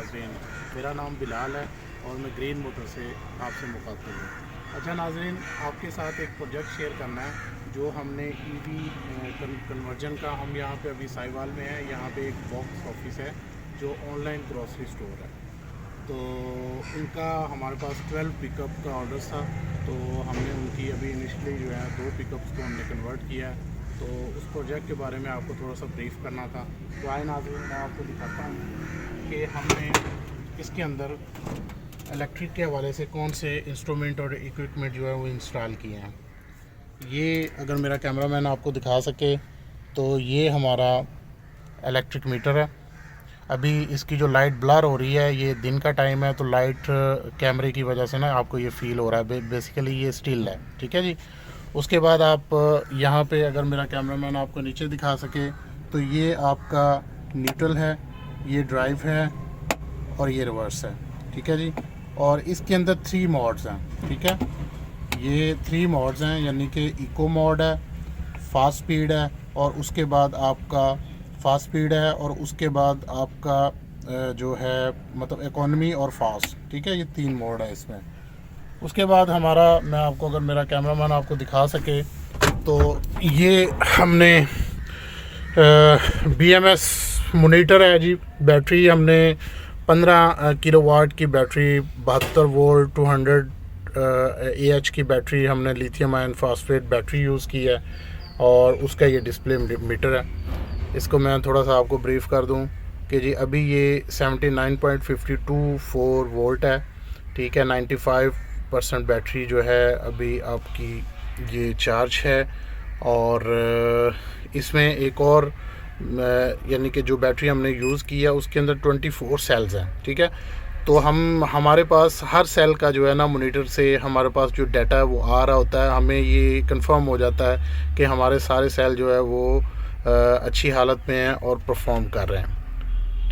नाज़रीन, मेरा नाम बिलाल है और मैं ग्रीन मोटर से आपसे मुखातिब हूँ। अच्छा नाज़रीन, आपके साथ एक प्रोजेक्ट शेयर करना है जो हमने ईवी कन्वर्जन का। हम यहाँ पे अभी साहिवाल में हैं। यहाँ पे एक बॉक्स ऑफिस है जो ऑनलाइन ग्रॉसरी स्टोर है। तो इनका हमारे पास 12 पिकअप का ऑर्डर था। तो हमने उनकी अभी इनिशियली जो है 2 पिकअप्स को हमने कन्वर्ट किया है। तो उस प्रोजेक्ट के बारे में आपको थोड़ा सा ब्रीफ करना था। तो आए नाज़रीन, मैं आपको दिखाता हूँ कि हमने इसके अंदर इलेक्ट्रिक के हवाले से कौन से इंस्ट्रूमेंट और इक्विपमेंट जो है वो इंस्टॉल किए हैं। ये अगर मेरा कैमरामैन आपको दिखा सके तो ये हमारा इलेक्ट्रिक मीटर है। अभी इसकी जो लाइट ब्लर हो रही है, ये दिन का टाइम है तो लाइट कैमरे की वजह से ना आपको ये फील हो रहा है। बेसिकली ये स्टिल है, ठीक है जी। उसके बाद आप यहाँ पे अगर मेरा कैमरामैन आपको नीचे दिखा सके तो ये आपका न्यूट्रल है, ये ड्राइव है और ये रिवर्स है, ठीक है जी। और इसके अंदर 3 मोड्स हैं, ठीक है। ये 3 मोड्स हैं, यानी कि इको मोड है, फास्ट स्पीड है और उसके बाद आपका फास्ट स्पीड है और उसके बाद आपका जो है मतलब इकोनॉमी और फास्ट, ठीक है। ये 3 मोड है इसमें। उसके बाद हमारा, मैं आपको अगर मेरा कैमरामैन आपको दिखा सके तो ये हमने BMS मोनीटर है जी। बैटरी हमने 15 किलोवाट की बैटरी, 72 वोल्ट 200 AH की बैटरी, हमने lithium ion phosphate battery use की है और उसका ये डिस्प्ले मीटर है। इसको मैं थोड़ा सा आपको ब्रीफ कर दूं कि जी अभी ये 79.524 वोल्ट है, ठीक है। 95% बैटरी जो है अभी आपकी ये चार्ज है। और इसमें एक और यानी कि जो बैटरी हमने यूज़ की है उसके अंदर 24 सेल्स हैं, ठीक है। तो हमारे पास हर सेल का जो है ना मोनीटर से हमारे पास जो डाटा है वो आ रहा होता है। हमें ये कंफर्म हो जाता है कि हमारे सारे सेल जो है वो अच्छी हालत में हैं और परफॉर्म कर रहे हैं,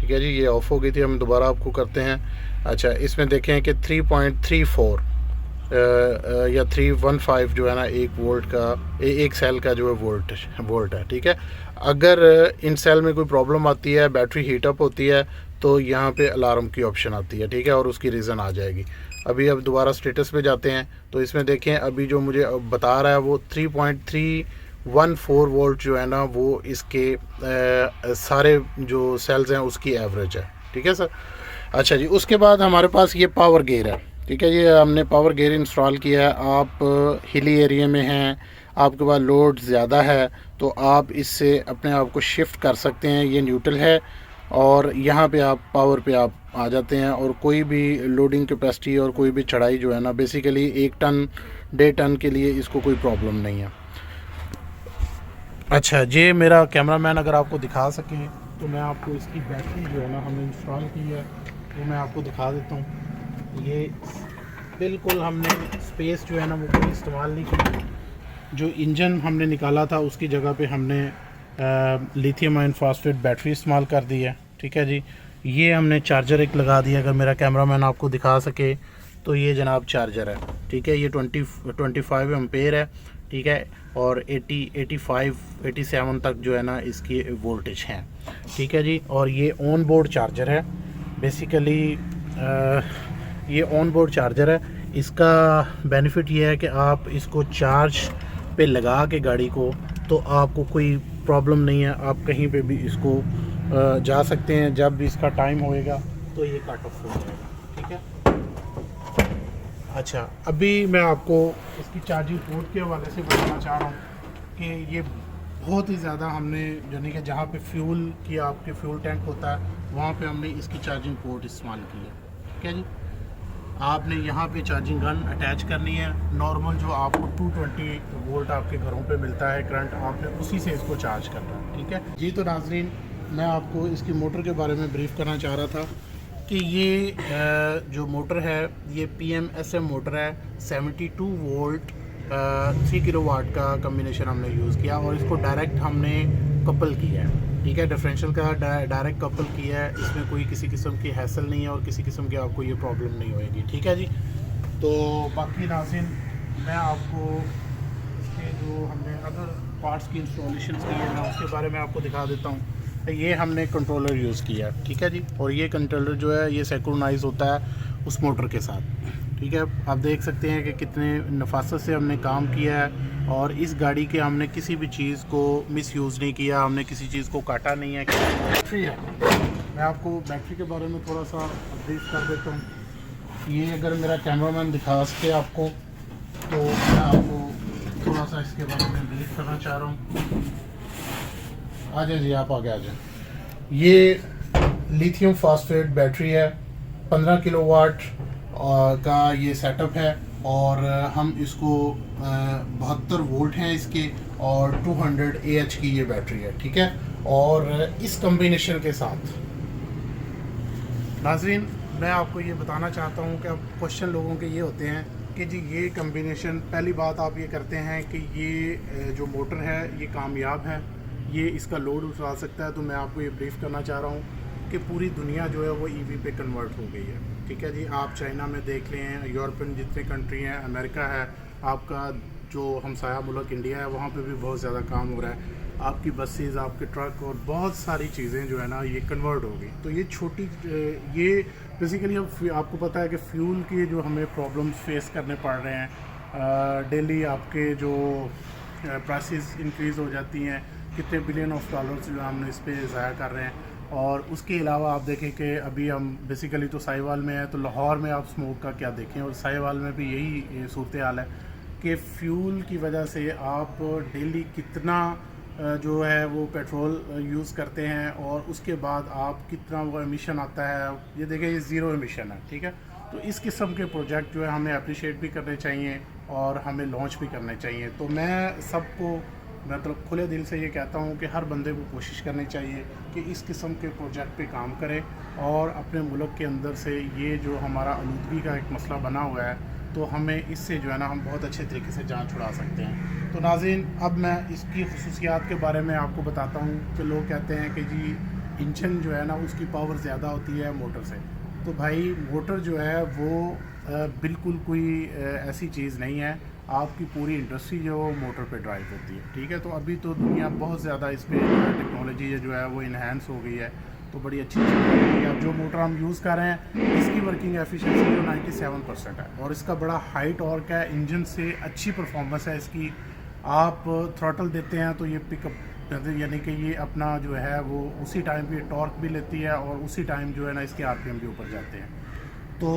ठीक है जी। ये ऑफ़ हो गई थी, हम दोबारा आपको करते हैं। अच्छा, इसमें देखें कि 3.34 या 315 जो है ना 1 वोल्ट का, एक सेल का जो है वोल्ट है, ठीक है। अगर इन सेल में कोई प्रॉब्लम आती है, बैटरी हीटअप होती है तो यहाँ पे अलार्म की ऑप्शन आती है, ठीक है, और उसकी रीज़न आ जाएगी। अब दोबारा स्टेटस पे जाते हैं तो इसमें देखें अभी जो मुझे बता रहा है वो 3.314 वोल्ट जो है ना वो इसके सारे जो सेल्स हैं उसकी एवरेज है, ठीक है सर। अच्छा जी, उसके बाद हमारे पास ये पावर गेयर है, ठीक है। ये हमने पावर गेयर इंस्टॉल किया है। आप हिली एरिया में हैं, आपके पास लोड ज़्यादा है तो आप इससे अपने आप को शिफ्ट कर सकते हैं। ये न्यूट्रल है और यहाँ पे आप पावर पे आप आ जाते हैं और कोई भी लोडिंग कैपेसिटी और कोई भी चढ़ाई जो है ना, बेसिकली 1 टन 1.5 टन के लिए इसको कोई प्रॉब्लम नहीं है। अच्छा, ये मेरा कैमरामैन अगर आपको दिखा सके तो मैं आपको इसकी बैटरी जो है ना हमने इंस्टॉल की है वो मैं आपको दिखा देता हूँ। ये बिल्कुल हमने स्पेस जो है ना वो कोई इस्तेमाल नहीं की। जो इंजन हमने निकाला था उसकी जगह पे हमने लिथियम आयन फॉस्फेट बैटरी इस्तेमाल कर दी है, ठीक है जी। ये हमने चार्जर एक लगा दिया, अगर मेरा कैमरामैन आपको दिखा सके तो ये जनाब चार्जर है, ठीक है। ये 25 एम्पेयर है, ठीक है, और 87 तक जो है ना इसकी वोल्टेज है, ठीक है जी। और ये ऑन बोर्ड चार्जर है, बेसिकली ये ऑन बोर्ड चार्जर है। इसका बेनिफिट ये है कि आप इसको चार्ज पे लगा के गाड़ी को तो आपको कोई प्रॉब्लम नहीं है, आप कहीं पे भी इसको जा सकते हैं। जब भी इसका टाइम होएगा तो ये कट ऑफ हो जाएगा, ठीक है। अच्छा, अभी मैं आपको इसकी चार्जिंग पोर्ट के हवाले से बताना चाह रहा हूँ कि ये बहुत ही ज़्यादा हमने, यानी कि जहाँ पे फ्यूल की आपके फ्यूल टैंक होता है वहाँ पे हमने इसकी चार्जिंग पोर्ट इस्तेमाल की है, ठीक है जी। आपने यहाँ पे चार्जिंग गन अटैच करनी है। नॉर्मल जो आपको 220 वोल्ट आपके घरों पे मिलता है करंट, आपने उसी से इसको चार्ज करना है, ठीक है जी। तो नाज़रीन, मैं आपको इसकी मोटर के बारे में ब्रीफ करना चाह रहा था कि ये जो मोटर है ये PMSM मोटर है। 72 वोल्ट 3 किलोवाट का कम्बिनेशन हमने यूज़ किया और इसको डायरेक्ट हमने कपल किया है, ठीक है। डिफरेंशियल का डायरेक्ट कपल किया है। इसमें कोई किसी किस्म की हैसल नहीं है और किसी किस्म की आपको ये प्रॉब्लम नहीं होएगी, ठीक है जी। तो बाकी नाज़रीन, मैं आपको इसके जो हमने अदर पार्ट्स की इंस्टॉलेशन की है ना उसके बारे में आपको दिखा देता हूँ। ये हमने कंट्रोलर यूज़ किया है, ठीक है जी। और ये कंट्रोलर जो है ये सिंक्रोनाइज होता है उस मोटर के साथ, ठीक है। आप देख सकते हैं कि कितने नफासत से हमने काम किया है और इस गाड़ी के हमने किसी भी चीज़ को मिसयूज़ नहीं किया, हमने किसी चीज़ को काटा नहीं है। बैटरी है, मैं आपको बैटरी के बारे में थोड़ा सा ब्रीफ कर देता हूँ। ये अगर मेरा कैमरामैन दिखा सके आपको, तो मैं आपको थोड़ा सा इसके बारे में ब्रीफ करना चाह रहा हूँ। आ जाए जी, आप आगे आ जाए। ये लिथियम फास्फेट बैटरी है, 15 किलोवाट का ये सेटअप है और हम इसको 72 वोल्ट हैं इसके और 200 AH की ये बैटरी है, ठीक है। और इस कम्बिनेशन के साथ नाज़रीन मैं आपको ये बताना चाहता हूँ कि अब क्वेश्चन लोगों के ये होते हैं कि जी ये कम्बिनेशन, पहली बात आप ये करते हैं कि ये जो मोटर है ये कामयाब है, ये इसका लोड उठा सकता है। तो मैं आपको ये ब्रीफ करना चाह रहा हूँ कि पूरी दुनिया जो है वो ईवी पे कन्वर्ट हो गई है, ठीक है जी। आप चाइना में देख लें, यूरोपियन जितने कंट्री हैं, अमेरिका है, आपका जो हमसाया मुल्क इंडिया है, वहाँ पे भी बहुत ज़्यादा काम हो रहा है। आपकी बसेस, आपके ट्रक और बहुत सारी चीज़ें जो है ना ये कन्वर्ट हो गई। तो ये छोटी ये बेसिकली अब आपको पता है कि फ्यूल के जो हमें प्रॉब्लम्स फेस करने पड़ रहे हैं, डेली आपके जो प्राइसेस इंक्रीज़ हो जाती हैं, कितने बिलियन ऑफ डॉलर्स जो हमने इस पर ज़ाया कर रहे हैं। और उसके अलावा आप देखें कि अभी हम बेसिकली तो साहिवाल में है, तो लाहौर में आप स्मोक का क्या देखें, और साहिवाल में भी यही सूरत हाल है कि फ्यूल की वजह से आप डेली कितना जो है वो पेट्रोल यूज़ करते हैं और उसके बाद आप कितना वो एमिशन आता है। ये देखें, ये ज़ीरो एमिशन है, ठीक है। तो इस किस्म के प्रोजेक्ट जो है हमें अप्रिशिएट भी करने चाहिए और हमें लॉन्च भी करने चाहिए। तो मैं सबको मतलब खुले दिल से ये कहता हूँ कि हर बंदे को कोशिश करनी चाहिए कि इस किस्म के प्रोजेक्ट पे काम करे और अपने मुल्क के अंदर से ये जो हमारा आलूदगी का एक मसला बना हुआ है, तो हमें इससे जो है ना हम बहुत अच्छे तरीके से जान छुड़ा सकते हैं। तो नाज़रीन अब मैं इसकी खुसूसियात के बारे में आपको बताता हूँ कि लोग कहते हैं कि जी इंजन जो है ना उसकी पावर ज़्यादा होती है मोटर से। तो भाई मोटर जो है वो बिल्कुल कोई ऐसी चीज़ नहीं है। आपकी पूरी इंडस्ट्री जो मोटर पे ड्राइव होती है, ठीक है। तो अभी तो दुनिया बहुत ज़्यादा इस पर टेक्नोलॉजी जो है वो इन्हेंस हो गई है, तो बड़ी अच्छी चीज़ है। अब जो मोटर हम यूज़ कर रहे हैं इसकी वर्किंग एफिशिएंसी जो 97% है और इसका बड़ा हाई टॉर्क है, इंजन से अच्छी परफॉर्मेंस है इसकी। आप थ्रॉटल देते हैं तो ये पिकअप यानी कि ये अपना जो है वो उसी टाइम पे टॉर्क भी लेती है और उसी टाइम जो है ना इसके RPM भी ऊपर जाते हैं। तो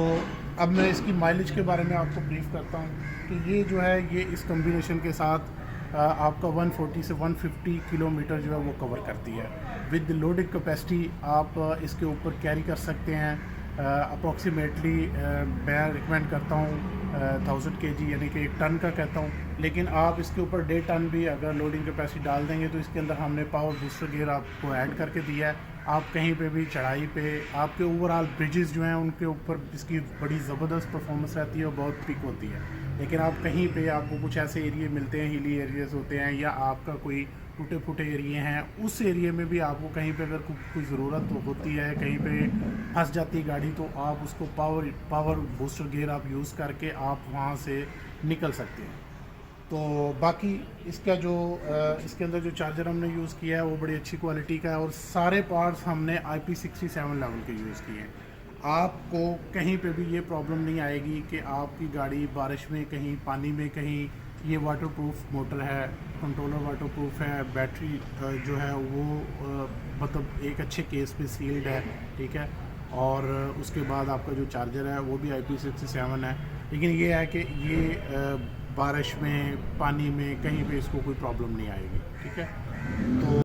अब मैं इसकी माइलेज के बारे में आपको ब्रीफ करता हूँ कि ये जो है ये इस कम्बिनेशन के साथ आपका 140 से 150 किलोमीटर जो है वो कवर करती है। विद लोडिंग कैपेसिटी आप इसके ऊपर कैरी कर सकते हैं अप्रॉक्सीमेटली मैं रिकमेंड करता हूँ 1000 kg यानी कि 1 टन का कहता हूँ, लेकिन आप इसके ऊपर 1.5 टन भी अगर लोडिंग कैपेसिटी डाल देंगे तो इसके अंदर हमने पावर बूस्टर गियर आपको ऐड करके दिया है। आप कहीं पे भी चढ़ाई पे आपके ओवरऑल ब्रिजेस जो हैं उनके ऊपर इसकी बड़ी ज़बरदस्त परफॉर्मेंस रहती है और बहुत पिक होती है। लेकिन आप कहीं पे आपको कुछ ऐसे एरिए मिलते हैं, हिली एरियाज़ होते हैं या आपका कोई टूटे फूटे एरिए हैं, उस एरिए में भी आपको कहीं पे अगर कोई ज़रूरत होती है, कहीं पे फंस जाती है गाड़ी, तो आप उसको पावर बूस्टर गियर आप यूज़ करके आप वहाँ से निकल सकते हैं। तो बाकी इसका जो इसके अंदर जो चार्जर हमने यूज़ किया है वो बड़ी अच्छी क्वालिटी का है और सारे पार्ट्स हमने IP67 लेवल के यूज़ किए हैं। आपको कहीं पे भी ये प्रॉब्लम नहीं आएगी कि आपकी गाड़ी बारिश में, कहीं पानी में, कहीं ये वाटरप्रूफ मोटर है, कंट्रोलर वाटरप्रूफ है, बैटरी जो है वो मतलब एक अच्छे केस पे सील्ड है, ठीक है। और उसके बाद आपका जो चार्जर है वो भी IP67 है। लेकिन ये है कि ये बारिश में, पानी में, कहीं पे इसको कोई प्रॉब्लम नहीं आएगी, ठीक है। तो